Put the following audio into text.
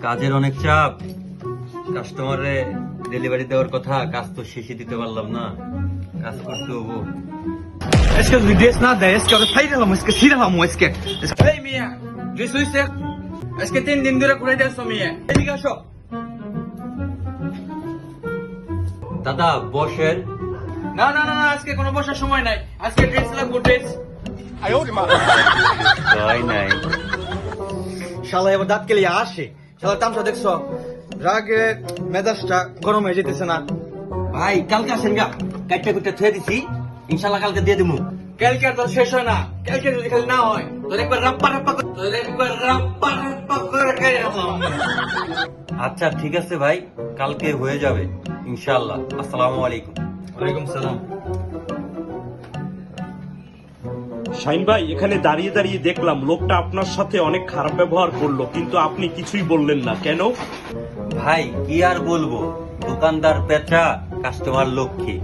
কাজের অনেক চাপ, কাস্টমারে ডেলিভারি দেওয়ার কথা, কাজ তো শেষে দিতে পারলাম না, কাজ করতে হবো। Es que el video es nada, es que ahora fire la música, sí la música. Hey mía, yo soy sec. Es que tienen dinero con ella eso mía. Eদিকে আসো। দাদা বসের। না না না না, আজকে কোনো বসার সময় নাই। আজকে ড্রেস লাগবে ড্রেস। তাই নাই। শালা এবার দাঁত কেলিয়ে আসে। শালা তামসা দেখছো? রাগে মেজাজটা গরম হয়ে যেতেছে না। ভাই কালকে আসেন গা, কাইটা কুইটা থুয়ে দিছি, ইনশাল্লাহ কালকে দিয়ে দিমু। কালকে আর তোর শেষ হয় না। কালকে যদি খালি না হয়, তোর একবার রাপ্পা রাপ্পা করে খাই রাখলাম। আচ্ছা ঠিক আছে ভাই, কালকে হয়ে যাবে ইনশাল্লাহ। আসসালামু আলাইকুম। ওয়ালাইকুম সালাম। শাহিন ভাই, এখানে দাঁড়িয়ে দাঁড়িয়ে দেখলাম লোকটা আপনার সাথে অনেক খারাপ ব্যবহার করলো, কিন্তু আপনি কিছুই বললেন না কেন? ভাই কি আর বলবো, দোকানদার পেঁচা, কাস্টমার লক্ষ্মী।